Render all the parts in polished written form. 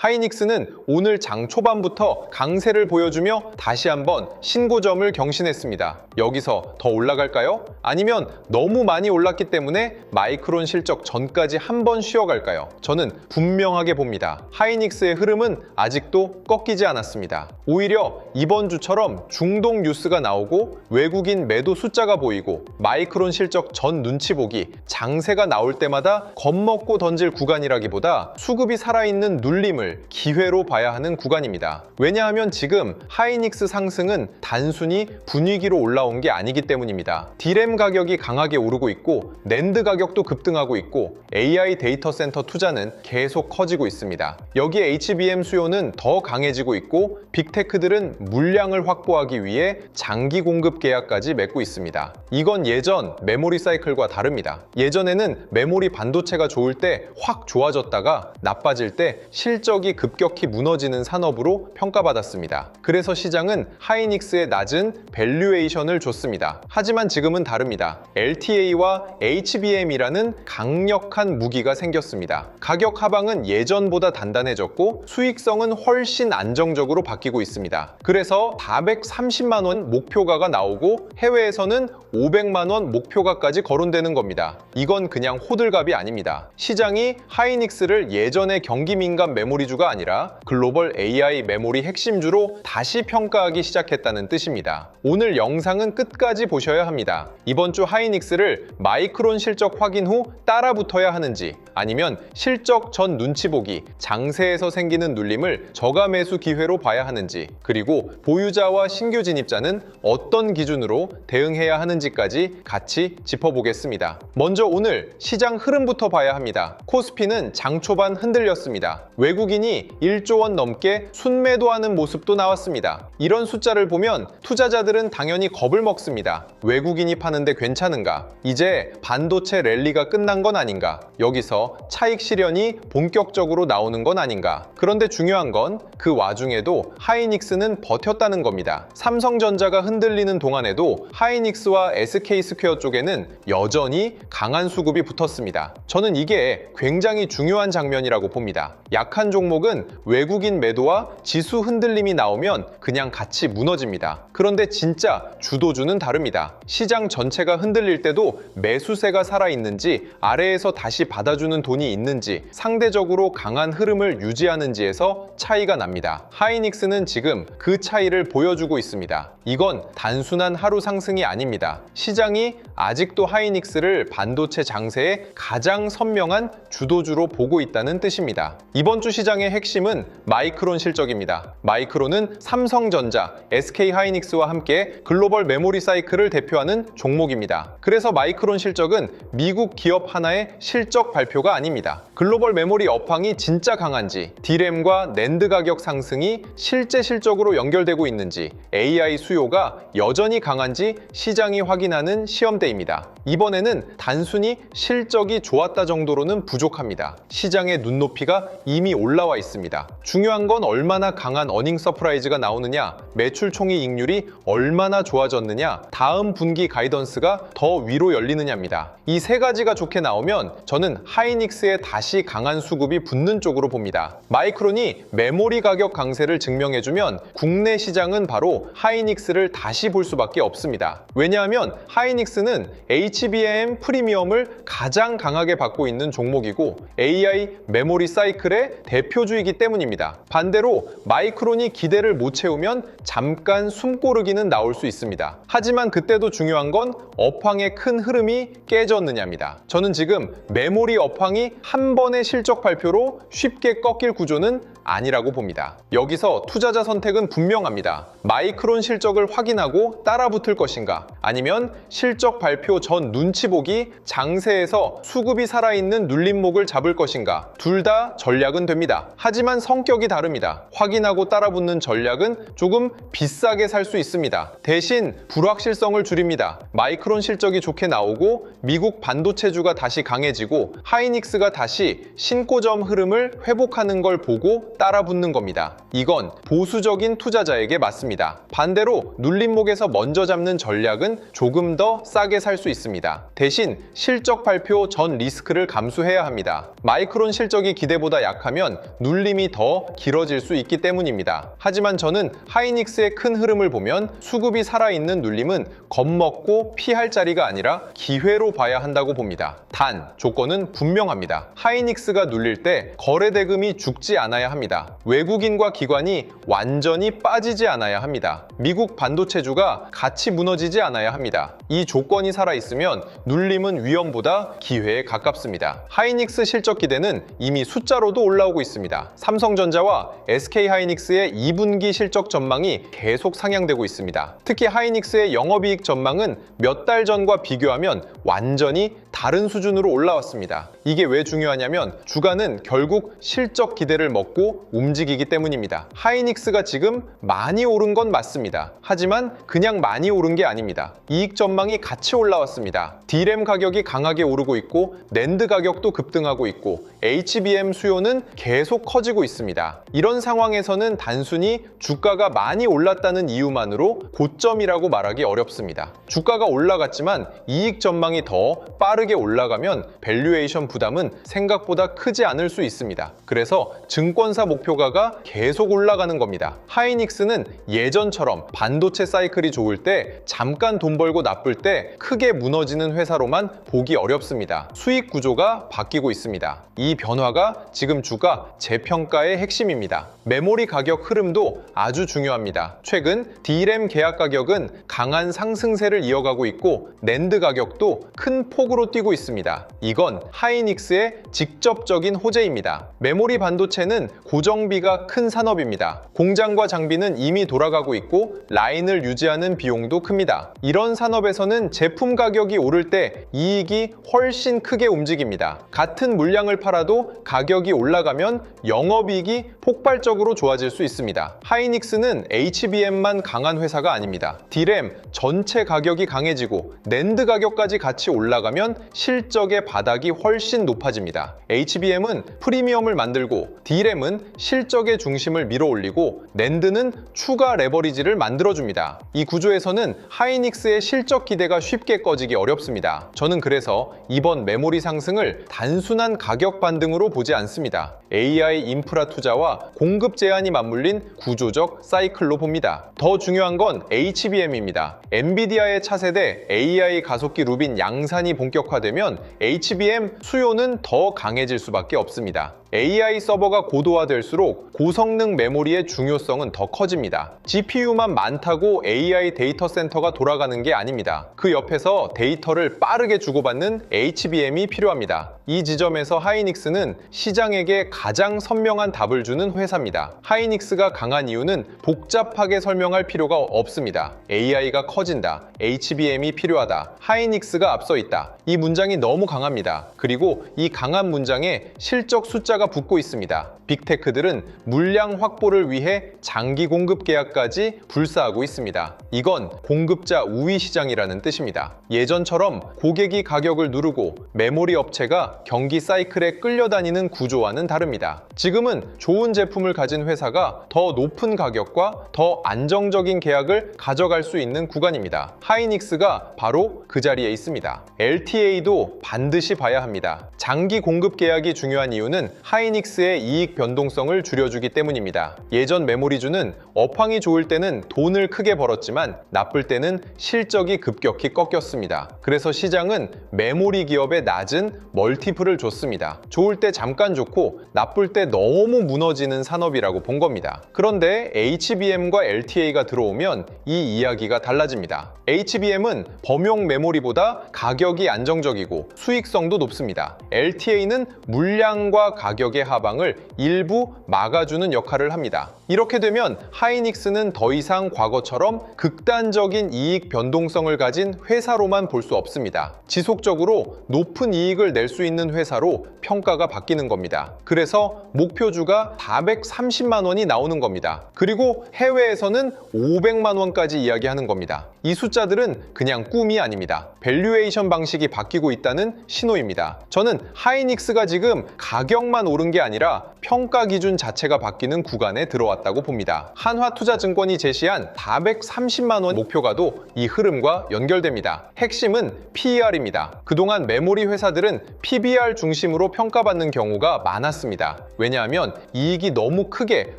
하이닉스는 오늘 장 초반부터 강세를 보여주며 다시 한번 신고점을 경신했습니다. 여기서 더 올라갈까요? 아니면 너무 많이 올랐기 때문에 마이크론 실적 전까지 한번 쉬어갈까요? 저는 분명하게 봅니다. 하이닉스의 흐름은 아직도 꺾이지 않았습니다. 오히려 이번 주처럼 중동 뉴스가 나오고 외국인 매도 숫자가 보이고 마이크론 실적 전 눈치 보기, 장세가 나올 때마다 겁먹고 던질 구간이라기보다 수급이 살아있는 눌림을 기회로 봐야 하는 구간입니다. 왜냐하면 지금 하이닉스 상승은 단순히 분위기로 올라온 게 아니기 때문입니다. D램 가격이 강하게 오르고 있고 낸드 가격도 급등하고 있고 AI 데이터 센터 투자는 계속 커지고 있습니다. 여기에 HBM 수요는 더 강해지고 있고 빅테크들은 물량을 확보하기 위해 장기 공급 계약까지 맺고 있습니다. 이건 예전 메모리 사이클과 다릅니다. 예전에는 메모리 반도체가 좋을 때 확 좋아졌다가 나빠질 때 실적이 급격히 무너지는 산업으로 평가받았습니다. 그래서 시장은 하이닉스의 낮은 밸류에이션을 줬습니다. 하지만 지금은 다릅니다. LTA와 HBM이라는 강력한 무기가 생겼습니다. 가격 하방은 예전보다 단단해졌고 수익성은 훨씬 안정적으로 바뀌고 있습니다. 그래서 430만 원 목표가가 나오고 해외에서는 500만 원 목표가까지 거론되는 겁니다. 이건 그냥 호들갑이 아닙니다. 시장이 하이닉스를 예전의 경기 민감 메모리주가 아니라 글로벌 AI 메모리 핵심주로 다시 평가하기 시작했다는 뜻입니다. 오늘 영상은 끝까지 보셔야 합니다. 이번 주 하이닉스를 마이크론 실적 확인 후 따라붙어야 하는지 아니면 실적 전 눈치 보기, 장세에서 생기는 눌림을 저가 매수 기회로 봐야 하는지 그리고 보유자와 신규 진입자는 어떤 기준으로 대응해야 하는지까지 같이 짚어보겠습니다. 먼저 오늘 시장 흐름부터 봐야 합니다. 코스피는 장 초반 흔들렸습니다. 외국인이 1조 원 넘게 순매도하는 모습도 나왔습니다. 이런 숫자를 보면 투자자들은 당연히 겁을 먹습니다. 외국인이 파는데 괜찮은가? 이제 반도체 랠리가 끝난 건 아닌가? 여기서 차익 실현이 본격적으로 나오는 건 아닌가? 그런데 중요한 건 그 와중에도 하이닉스는 버텼다는 겁니다. 삼성전자가 흔들리는 동안에도 하이닉스와 SK스퀘어 쪽에는 여전히 강한 수급이 붙었습니다. 저는 이게 굉장히 중요한 장면이라고 봅니다. 약한 종목은 외국인 매도와 지수 흔들림이 나오면 그냥 같이 무너집니다. 그런데 진짜 주도주는 다릅니다. 시장 전체가 흔들릴 때도 매수세가 살아있는지 아래에서 다시 받아주는 돈이 있는지 상대적으로 강한 흐름을 유지하는지에서 차이가 납니다. 하이닉스는 지금 그 차이를 보여주고 있습니다. 이건 단순한 하루 상승이 아닙니다. 시장이 아직도 하이닉스를 반도체 장세의 가장 선명한 주도주로 보고 있다는 뜻입니다. 이번 주 시장의 핵심은 마이크론 실적입니다. 마이크론은 삼성전자, SK하이닉스와 함께 글로벌 메모리 사이클을 대표하는 종목입니다. 그래서 마이크론 실적은 미국 기업 하나의 실적 발표가 아닙니다. 글로벌 메모리 업황이 진짜 강한지, D램과 낸드 가격 상승이 실제 실적으로 연결되고 있는지, AI 수요가 여전히 강한지 시장이 확인하는 시험대입니다. 이번에는 단순히 실적이 좋았다 정도로는 부족합니다. 시장의 눈높이가 이미 올라와 있습니다. 중요한 건 얼마나 강한 어닝 서프라이즈가 나오느냐, 매출 총이익률이 얼마나 좋아졌느냐, 다음 분기 가이던스가 더 위로 열리느냐입니다. 이 세 가지가 좋게 나오면 저는 하이닉스에 다시 강한 수급이 붙는 쪽으로 봅니다. 마이크론이 메모리 가격 강세를 증명해주면 국내 시장은 바로 하이닉스를 다시 볼 수밖에 없습니다. 왜냐하면 하이닉스는 HBM 프리미엄을 가장 강하게 받고 있는 종목이고 AI 메모리 사이클의 대표주이기 때문입니다. 반대로 마이크론이 기대를 못 채우면 잠깐 숨고르기는 나올 수 있습니다. 하지만 그때도 중요한 건 업황의 큰 흐름이 깨졌느냐입니다. 저는 지금 메모리 업황이 한 번의 실적 발표로 쉽게 꺾일 구조는 아니라고 봅니다. 여기서 투자자 선택은 분명합니다. 마이크론 실적을 확인하고 따라붙을 것인가? 아니면 실적 발표 전 눈치 보기 장세에서 수급이 살아있는 눌림목을 잡을 것인가? 둘 다 전략은 됩니다. 하지만 성격이 다릅니다. 확인하고 따라붙는 전략은 조금 비싸게 살 수 있습니다. 대신 불확실성을 줄입니다. 마이크론 실적이 좋게 나오고 미국 반도체주가 다시 강해지고 하이닉스가 다시 신고점 흐름을 회복하는 걸 보고 따라붙는 겁니다. 이건 보수적인 투자자에게 맞습니다. 반대로 눌림목에서 먼저 잡는 전략은 조금 더 싸게 살 수 있습니다. 대신 실적 발표 전 리스크를 감수해야 합니다. 마이크론 실적이 기대보다 약하면 눌림이 더 길어질 수 있기 때문입니다. 하지만 저는 하이닉스의 큰 흐름을 보면 수급이 살아있는 눌림은 겁먹고 피할 자리가 아니라 기회로 봐야 한다고 봅니다. 단, 조건은 분명합니다. 하이닉스가 눌릴 때 거래 대금이 죽지 않아야 합니다. 외국인과 기관이 완전히 빠지지 않아야 합니다. 미국 반도체주가 같이 무너지지 않아야 합니다. 이 조건이 살아있으면 눌림은 위험보다 기회에 가깝습니다. 하이닉스 실적 기대는 이미 숫자로도 올라오고 있습니다. 삼성전자와 SK하이닉스의 2분기 실적 전망이 계속 상향되고 있습니다. 특히 하이닉스의 영업이익 전망은 몇 달 전과 비교하면 완전히 다른 수준으로 올라왔습니다. 이게 왜 중요하냐면 주가는 결국 실적 기대를 먹고 움직이기 때문입니다. 하이닉스가 지금 많이 오른 건 맞습니다. 하지만 그냥 많이 오른 게 아닙니다. 이익 전망이 같이 올라왔습니다. D램 가격이 강하게 오르고 있고 낸드 가격도 급등하고 있고 HBM 수요는 계속 커지고 있습니다. 이런 상황에서는 단순히 주가가 많이 올랐다는 이유만으로 고점이라고 말하기 어렵습니다. 주가가 올라갔지만 이익 전망이 더 빠르게 올라가면 밸류에이션 부담은 생각보다 크지 않을 수 있습니다. 그래서 증권사 목표가가 계속 올라가는 겁니다. 하이닉스는 예전처럼 반도체 사이클이 좋을 때 잠깐 돈 벌고 나쁠 때 크게 무너지는 회사로만 보기 어렵습니다. 수익 구조가 바뀌고 있습니다. 이 변화가 지금 주가 재평가의 핵심입니다. 메모리 가격 흐름도 아주 중요합니다. 최근 D램 계약 가격은 강한 상승세를 이어가고 있고 낸드 가격도 큰 폭으로 뛰고 있습니다. 이건 하이닉스의 직접적인 호재입니다. 메모리 반도체는 고정비가 큰 산업입니다. 공장과 장비는 이미 돌아가고 있고 라인을 유지하는 비용도 큽니다. 이런 산업에서는 제품 가격이 오를 때 이익이 훨씬 크게 움직입니다. 같은 물량을 팔아도 가격이 올라가면 영업이익이 폭발적으로 좋아질 수 있습니다. 하이닉스는 HBM만 강한 회사가 아닙니다. D램 전체 가격이 강해지고 낸드 가격까지 같이 올라가면 실적의 바닥이 훨씬 높아집니다. HBM은 프리미엄을 만들고 D램은 실적의 중심을 밀어올리고 낸드는 추가 레버리지를 만들어줍니다. 이 구조에서는 하이닉스의 실적 기대가 쉽게 꺼지기 어렵습니다. 저는 그래서 이번 메모리 상승을 단순한 가격 반등으로 보지 않습니다. AI 인프라 투자와 공급 제한이 맞물린 구조적 사이클로 봅니다. 더 중요한 건 HBM입니다. 엔비디아의 차세대 AI 가속기 루빈 양산이 본격화되면 HBM 수요는 더 강해질 수밖에 없습니다. AI 서버가 고도화될수록 고성능 메모리의 중요성은 더 커집니다. GPU만 많다고 AI 데이터 센터가 돌아가는 게 아닙니다. 그 옆에서 데이터를 빠르게 주고받는 HBM이 필요합니다. 이 지점에서 하이닉스는 시장에게 가장 선명한 답을 주는 회사입니다. 하이닉스가 강한 이유는 복잡하게 설명할 필요가 없습니다. AI가 커진다. HBM이 필요하다. 하이닉스가 앞서 있다. 이 문장이 너무 강합니다. 그리고 이 강한 문장에 실적 숫자가 붙고 있습니다. 빅테크들은 물량 확보를 위해 장기 공급 계약까지 불사하고 있습니다. 이건 공급자 우위 시장이라는 뜻입니다. 예전처럼 고객이 가격을 누르고 메모리 업체가 경기 사이클에 끌려다니는 구조와는 다릅니다. 지금은 좋은 제품을 가진 회사가 더 높은 가격과 더 안정적인 계약을 가져갈 수 있는 구간입니다. 하이닉스가 바로 그 자리에 있습니다. LTA도 반드시 봐야 합니다. 장기 공급 계약이 중요한 이유는 하이닉스의 이익 변동성을 줄여주기 때문입니다. 예전 메모리주는 업황이 좋을 때는 돈을 크게 벌었지만 나쁠 때는 실적이 급격히 꺾였습니다. 그래서 시장은 메모리 기업에 낮은 멀티플을 줬습니다. 좋을 때 잠깐 좋고 나쁠 때 너무 무너지는 산업이라고 본 겁니다. 그런데 HBM과 LTA가 들어오면 이 이야기가 달라집니다. HBM은 범용 메모리보다 가격이 안정적이고 수익성도 높습니다. LTA는 물량과 가격 가격의 하방을 일부 막아주는 역할을 합니다. 이렇게 되면 하이닉스는 더 이상 과거처럼 극단적인 이익 변동성을 가진 회사로만 볼 수 없습니다. 지속적으로 높은 이익을 낼 수 있는 회사로 평가가 바뀌는 겁니다. 그래서 목표주가 430만 원이 나오는 겁니다. 그리고 해외에서는 500만 원까지 이야기하는 겁니다. 이 숫자들은 그냥 꿈이 아닙니다. 밸류에이션 방식이 바뀌고 있다는 신호입니다. 저는 하이닉스가 지금 가격만 오른 게 아니라 평가 기준 자체가 바뀌는 구간에 들어왔다고 봅니다. 한화투자증권이 제시한 430만 원 목표가도 이 흐름과 연결됩니다. 핵심은 PER입니다. 그동안 메모리 회사들은 PBR 중심으로 평가받는 경우가 많았습니다. 왜냐하면 이익이 너무 크게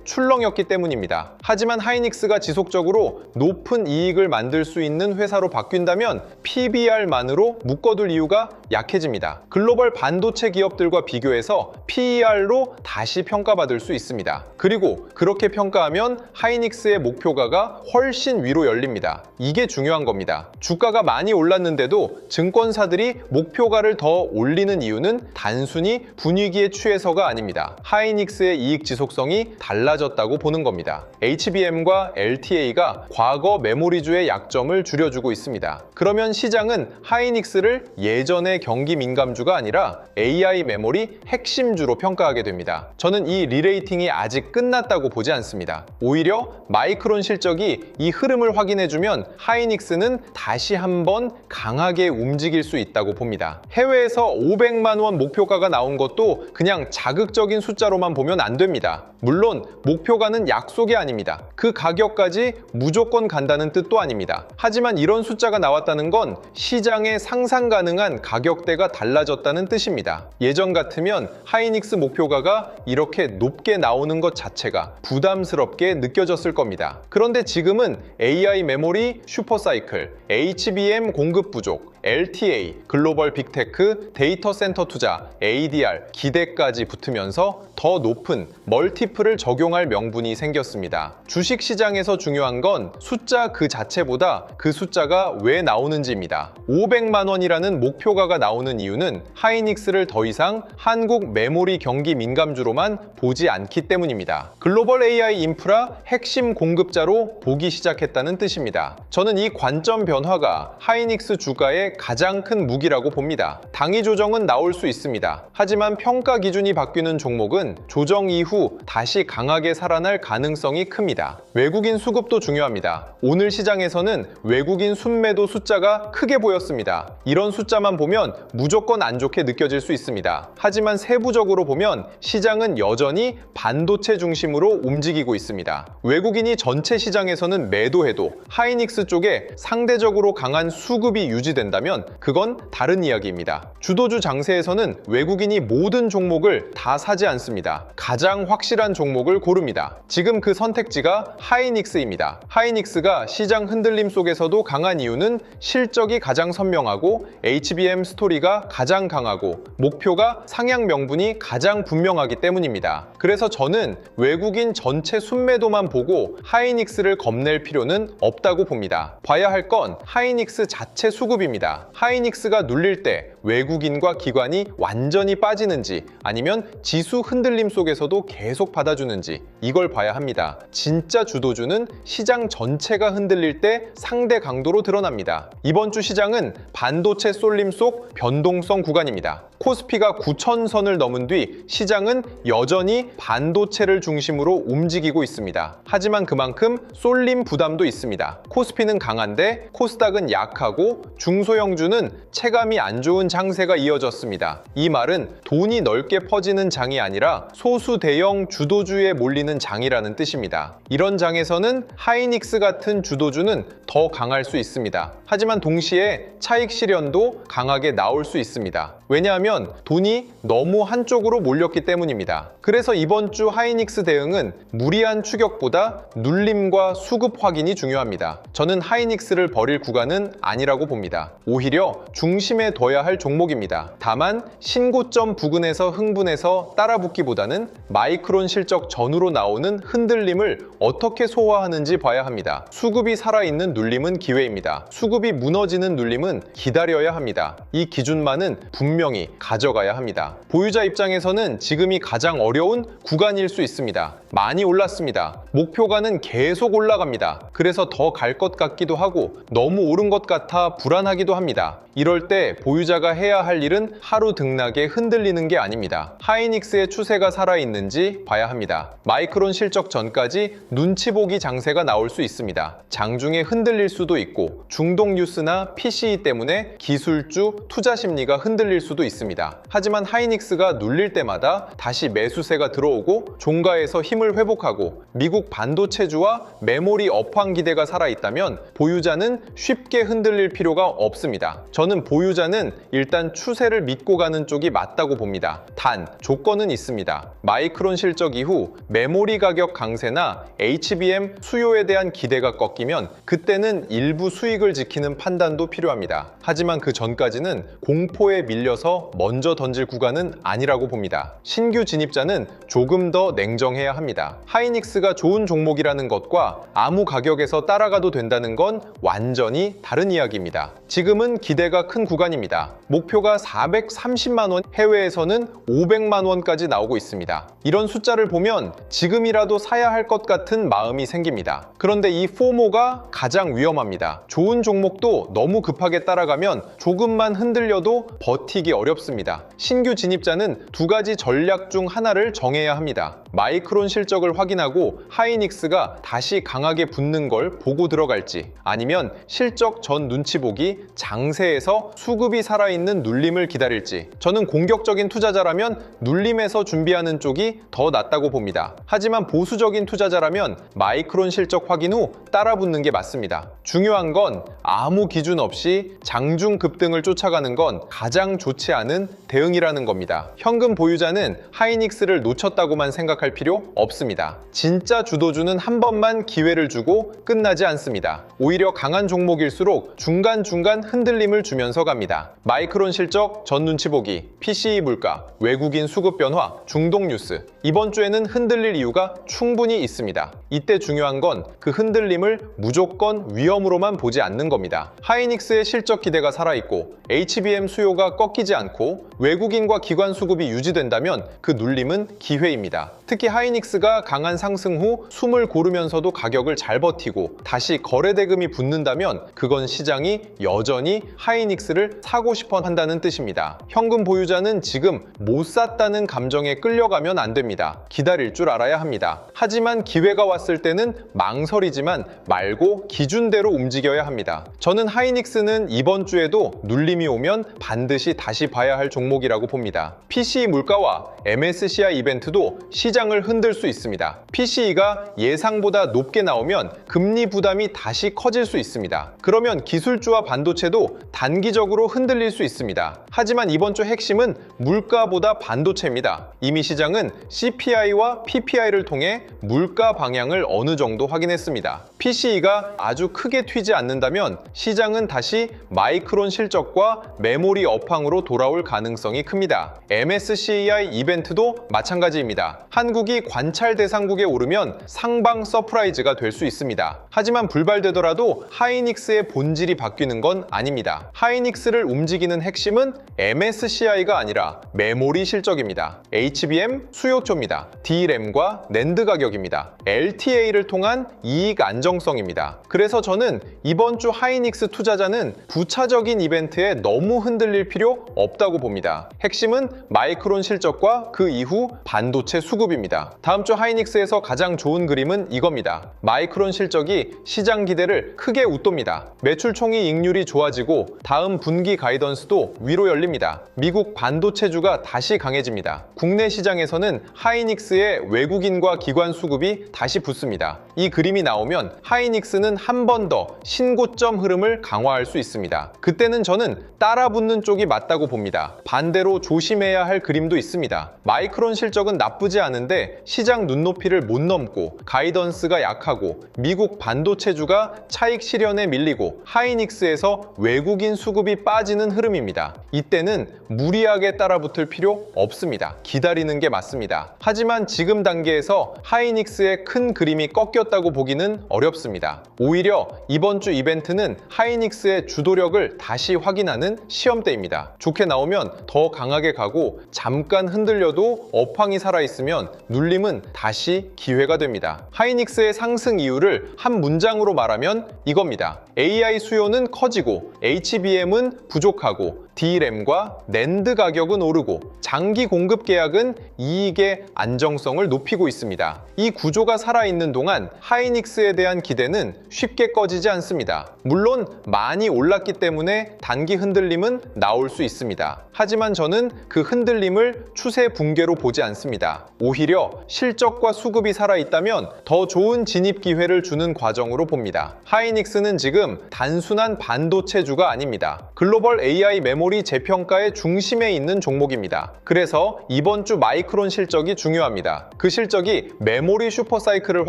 출렁였기 때문입니다. 하지만 하이닉스가 지속적으로 높은 이익을 만들 수 있는 회사로 바뀐다면 PBR만으로 묶어둘 이유가 약해집니다. 글로벌 반도체 기업들과 비교해서 PER로 다시 평가받을 수 있습니다. 그리고 그렇게 평가하면 하이닉스의 목표가가 훨씬 위로 열립니다. 이게 중요한 겁니다. 주가가 많이 올랐는데도 증권사들이 목표가를 더 올리는 이유는 단순히 분위기에 취해서가 아닙니다. 하이닉스의 이익 지속성이 달라졌다고 보는 겁니다. HBM과 LTA가 과거 메모리주의 약점을 줄여주고 있습니다. 그러면 시장은 하이닉스를 예전의 경기 민감주가 아니라 AI 메모리 핵심주로 평가하게 됩니다. 저는 이 리레이팅이 아직 끝났다고 보지 않습니다. 오히려 마이크론 실적이 이 흐름을 확인해주면 하이닉스는 다시 한번 강하게 움직일 수 있다고 봅니다. 해외에서 500만 원 목표가가 나온 것도 그냥 자극적인 숫자로만 보면 안 됩니다. 물론 목표가는 약속이 아닙니다. 그 가격까지 무조건 간다는 뜻도 아닙니다. 하지만 이런 숫자가 나왔다는 건 시장의 상상 가능한 가격대가 달라졌다는 뜻입니다. 예전 같으면 하이닉스 목표가가 이렇게 높게 나오는 것 자체가 부담스럽게 느껴졌을 겁니다. 그런데 지금은 AI 메모리 슈퍼사이클, HBM 공급 부족, LTA, 글로벌 빅테크, 데이터 센터 투자, ADR, 기대까지 붙으면서 더 높은 멀티플을 적용할 명분이 생겼습니다. 주식시장에서 중요한 건 숫자 그 자체보다 그 숫자가 왜 나오는지입니다. 500만 원이라는 목표가가 나오는 이유는 하이닉스를 더 이상 한국 메모리 경기 민감주로만 보지 않기 때문입니다. 글로벌 AI 인프라 핵심 공급자로 보기 시작했다는 뜻입니다. 저는 이 관점 변화가 하이닉스 주가의 가장 큰 무기라고 봅니다. 당위 조정은 나올 수 있습니다. 하지만 평가 기준이 바뀌는 종목은 조정 이후 다시 강하게 살아날 가능성이 큽니다. 외국인 수급도 중요합니다. 오늘 시장에서는 외국인 순매도 숫자가 크게 보였습니다. 이런 숫자만 보면 무조건 안 좋게 느껴질 수 있습니다. 하지만 세부적으로 보면 시장은 여전히 반도체 중심으로 움직이고 있습니다. 외국인이 전체 시장에서는 매도해도 하이닉스 쪽에 상대적으로 강한 수급이 유지된다면 그건 다른 이야기입니다. 주도주 장세에서는 외국인이 모든 종목을 다 사지 않습니다. 가장 확실한 종목을 고릅니다. 지금 그 선택지가 하이닉스입니다. 하이닉스가 시장 흔들림 속에서도 강한 이유는 실적이 가장 선명하고 HBM 스토리가 가장 강하고 목표가 상향 명분이 가장 분명하기 때문입니다. 그래서 저는 외국인 전체 순매도만 보고 하이닉스를 겁낼 필요는 없다고 봅니다. 봐야 할 건 하이닉스 자체 수급입니다. 하이닉스가 눌릴 때 외국인과 기관이 완전히 빠지는지 아니면 지수 흔들림 속에서도 계속 받아주는지 이걸 봐야 합니다. 진짜 주도주는 시장 전체가 흔들릴 때 상대 강도로 드러납니다. 이번 주 시장은 반도체 쏠림 속 변동성 구간입니다. 코스피가 9,000선을 넘은 뒤 시장은 여전히 반도체를 중심으로 움직이고 있습니다. 하지만 그만큼 쏠림 부담도 있습니다. 코스피는 강한데 코스닥은 약하고 중소형주는 체감이 안 좋은 장세가 이어졌습니다. 이 말은 돈이 넓게 퍼지는 장이 아니라 소수 대형 주도주에 몰리는 장이라는 뜻입니다. 이런 장에서는 하이닉스 같은 주도주는 더 강할 수 있습니다. 하지만 동시에 차익 실현도 강하게 나올 수 있습니다. 왜냐하면 돈이 너무 한쪽으로 몰렸기 때문입니다. 그래서 이번 주 하이닉스 대응은 무리한 추격보다 눌림과 수급 확인이 중요합니다. 저는 하이닉스를 버릴 구간은 아니라고 봅니다. 오히려 중심에 둬야 할 종목입니다. 다만 신고점 부근에서 흥분해서 따라붙기보다는 마이크론 실적 전후로 나오는 흔들림을 어떻게 소화하는지 봐야 합니다. 수급이 살아있는 눌림은 기회입니다. 수급이 무너지는 눌림은 기다려야 합니다. 이 기준만은 분명 분명히 가져가야 합니다. 보유자 입장에서는 지금이 가장 어려운 구간일 수 있습니다. 많이 올랐습니다. 목표가는 계속 올라갑니다. 그래서 더 갈 것 같기도 하고 너무 오른 것 같아 불안하기도 합니다. 이럴 때 보유자가 해야 할 일은 하루 등락에 흔들리는 게 아닙니다. 하이닉스의 추세가 살아있는지 봐야 합니다. 마이크론 실적 전까지 눈치 보기 장세가 나올 수 있습니다. 장중에 흔들릴 수도 있고 중동 뉴스나 PCE 때문에 기술주, 투자 심리가 흔들릴 수도 있습니다. 하지만 하이닉스가 눌릴 때마다 다시 매수세가 들어오고 종가에서 힘을 회복하고 미국 반도체주와 메모리 업황 기대가 살아있다면 보유자는 쉽게 흔들릴 필요가 없습니다. 저는 보유자는 일단 추세를 믿고 가는 쪽이 맞다고 봅니다. 단, 조건은 있습니다. 마이크론 실적 이후 메모리 가격 강세나 HBM 수요에 대한 기대가 꺾이면 그때는 일부 수익을 지키는 판단도 필요합니다. 하지만 그 전까지는 공포에 밀려서 먼저 던질 구간은 아니라고 봅니다. 신규 진입자는 조금 더 냉정해야 합니다. 하이닉스가 좋은 종목이라는 것과 아무 가격에서 따라가도 된다는 건 완전히 다른 이야기입니다. 지금은 기대가 큰 구간입니다. 목표가 430만 원, 해외에서는 500만 원까지 나오고 있습니다. 이런 숫자를 보면 지금이라도 사야 할 것 같은 마음이 생깁니다. 그런데 이 포모가 가장 위험합니다. 좋은 종목도 너무 급하게 따라가면 조금만 흔들려도 버티기 어렵습니다. 신규 진입자는 두 가지 전략 중 하나를 정해야 합니다. 마이크론 실적을 확인하고 하이닉스가 다시 강하게 붙는 걸 보고 들어갈지, 아니면 실적 전 눈치 보기, 장세에서 수급이 살아있는 눌림을 기다릴지. 저는 공격적인 투자자라면 눌림에서 준비하는 쪽이 더 낫다고 봅니다. 하지만 보수적인 투자자라면 마이크론 실적 확인 후 따라붙는 게 맞습니다. 중요한 건 아무 기준 없이 장중 급등을 쫓아가는 건 가장 좋지 않은 대응이라는 겁니다. 현금 보유자는 하이닉스를 놓쳤다고만 생각할 필요 없습니다. 진짜 주도주는 한 번만 기회를 주고 끝나지 않습니다. 오히려 강한 종목일수록 중간중간 흔들림을 주면서 갑니다. 마이크론 실적, 전 눈치 보기, PCE 물가, 외국인 수급 변화, 중동 뉴스. 이번 주에는 흔들릴 이유가 충분히 있습니다. 이때 중요한 건 그 흔들림을 무조건 위험으로만 보지 않는 겁니다. 하이닉스의 실적 기대가 살아있고 HBM 수요가 꺾이지 않고 외국인과 기관 수급이 유지된다면 그 눌림은 기회입니다. 특히 하이닉스가 강한 상승 후 숨을 고르면서도 가격을 잘 버티고 다시 거래 대금이 붙는다면 그건 시장이 여전히 하이닉스를 사고 싶어 한다는 뜻입니다. 현금 보유자는 지금 못 샀다는 감정에 끌려가면 안 됩니다. 기다릴 줄 알아야 합니다. 하지만 기회가 왔을 때는 망설이지만 말고 기준대로 움직여야 합니다. 저는 하이닉스는 이번 주에도 눌림이 오면 반드시 다시 봐야 할 종목이라고 봅니다. PCE 물가와 MSCI 이벤트도 시장을 흔들 수 있습니다. PCE가 예상보다 높게 나오면 금리 부담이 다시 커질 수 있습니다. 그러면 기술주와 반도체도 단기적으로 흔들릴 수 있습니다. 하지만 이번 주 핵심은 물가보다 반도체입니다. 이미 시장은 CPI와 PPI를 통해 물가 방향을 어느 정도 확인했습니다. PCE가 아주 크게 튀지 않는다면 시장은 다시 마이크론 실적과 메모리 업황으로 돌아올 가능성이 큽니다. MSCI 이벤트도 마찬가지입니다. 한국이 관찰 대상국에 오르면 상방 서프라이즈가 될 수 있습니다. 하지만 불발되더라도 하이닉스의 본질이 바뀌는 건 아닙니다. 하이닉스를 움직이는 핵심은 MSCI가 아니라 메모리 실적입니다. HBM 수요처입니다. DRAM과 낸드 가격입니다. LTA를 통한 이익 안정성입니다. 그래서 저는 이번 주 하이닉스 투자자는 부차적인 이벤트에 너무 흔들릴 필요 없다고 봅니다. 핵심은 마이크론 실적과 그 이후 반도체 수급입니다. 다음 주 하이닉스에서 가장 좋은 그림은 이겁니다. 마이크론 실적이 시장 기대를 크게 웃돕니다. 매출 총이익률이 좋아지고 다음 분기 가이던스도 위로 열립니다. 미국 반도체주가 다시 강해집니다. 국내 시장에서는 하이닉스의 외국인과 기관 수급이 다시 붙습니다. 이 그림이 나오면 하이닉스는 한 번 더 신고점 흐름을 강화할 수 있습니다. 그때는 저는 따라붙는 쪽이 맞다고 봅니다. 반대로 조심해야 할 그림도 있습니다. 마이크론 실적은 나쁘지 않은데 시장 눈높이를 못 넘고 가이던스가 약하고 미국 반도체주가 차익 실현에 밀리고 하이닉스에서 외국인 수급이 빠지는 흐름입니다. 이때는 무리하게 따라붙을 필요 없습니다. 기다리는 게 맞습니다. 하지만 지금 단계에서 하이닉스의 큰 그림이 꺾였다고 보기는 어렵습니다. 오히려 이번 주 이벤트는 하이닉스의 주도력을 다시 확인하는 시험대입니다. 좋게 나오면 더 강하게 가고 잠깐 흔들려도 업황이 살아있으면 눌림은 다시 기회가 됩니다. 하이닉스의 상승 이유를 한 문장으로 말하면 이겁니다. AI 수요는 커지고 HBM은 부족하고 DRAM과 낸드 가격은 오르고 장기 공급 계약은 이익의 안정성을 높이고 있습니다. 이 구조가 살아있는 동안 하이닉스에 대한 기대는 쉽게 꺼지지 않습니다. 물론 많이 올랐기 때문에 단기 흔들림은 나올 수 있습니다. 하지만 저는 그 흔들림을 추세 붕괴로 보지 않습니다. 오히려 실적과 수급이 살아있다면 더 좋은 진입 기회를 주는 과정으로 봅니다. 하이닉스는 지금 단순한 반도체주가 아닙니다. 글로벌 AI 메모리 재평가의 중심에 있는 종목입니다. 그래서 이번 주 마이크론 실적이 중요합니다. 그 실적이 메모리 슈퍼사이클을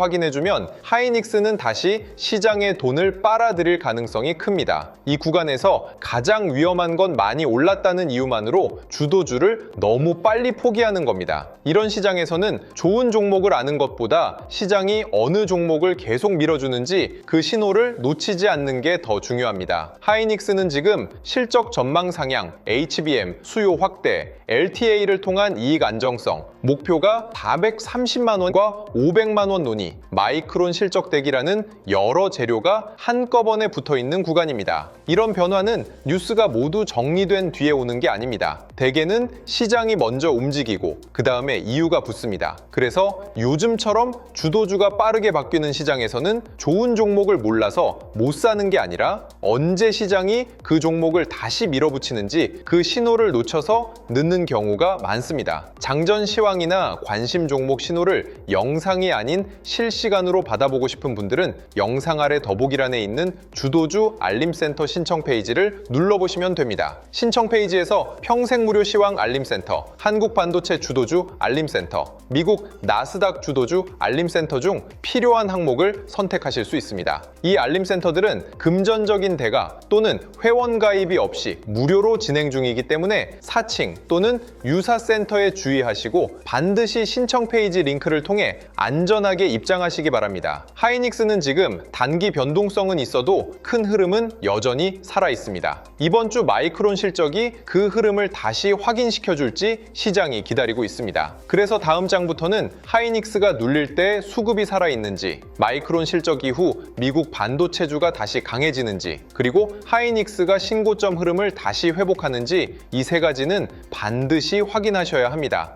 확인해주면 하이닉스는 다시 시장의 돈을 빨아들일 가능성이 큽니다. 이 구간에서 가장 위험한 건 많이 올랐다는 이유만으로 주도주를 너무 빨리 포기하는 겁니다. 이런 시장에서는 좋은 종목을 아는 것보다 시장이 어느 종목을 계속 밀어주는지 그 신호를 놓치지 않는 게 더 중요합니다. 하이닉스는 지금 실적 전망 상향, HBM, 수요 확대, LTA를 통한 이익 안정성, 목표가 430만 원과 500만 원 논의, 마이크론 실적 대기라는 여러 재료가 한꺼번에 붙어있는 구간입니다. 이런 변화는 뉴스가 모두 정리된 뒤에 오는 게 아닙니다. 대개는 시장이 먼저 움직이고 그 다음에 이유가 붙습니다. 그래서 요즘처럼 주도주가 빠르게 바뀌는 시장에서는 좋은 종목을 몰라서 못 사는 게 아니라 언제 시장이 그 종목을 다시 밀어붙이는지 그 신호를 놓쳐서 늦는 경우가 많습니다. 장전 시황이나 관심 종목 신호를 영상이 아닌 실시간으로 받아보고 싶은 분들은 영상 아래 더보기란에 있는 주도주 알림센터 신청 페이지를 눌러보시면 됩니다. 신청 페이지에서 평생 무료 시황 알림센터, 한국 반도체 주도주 알림센터, 미국 나스닥 주도주 알림센터 중 필요한 항목을 선택하실 수 있습니다. 이 알림센터들은 금전적인 대가 또는 회원 가입이 없이 무료로 진행 중이기 때문에 사칭 또는 유사센터에 주의하시고 반드시 신청 페이지 링크를 통해 안전하게 입장하시기 바랍니다. 하이닉스는 지금 단기 변동성은 있어도 큰 흐름은 여전히 살아있습니다. 이번 주 마이크론 실적이 그 흐름을 다시 확인시켜줄지 시장이 기다리고 있습니다. 그래서 다음 장부터는 하이닉스가 눌릴 때 수급이 살아있는지, 마이크론 실적 이후 미국 반도체주가 다시 강해지는지, 그리고 하이닉스가 신고점 흐름을 다시 회복하는지 이 세 가지는 반드시 확인하셔야 합니다.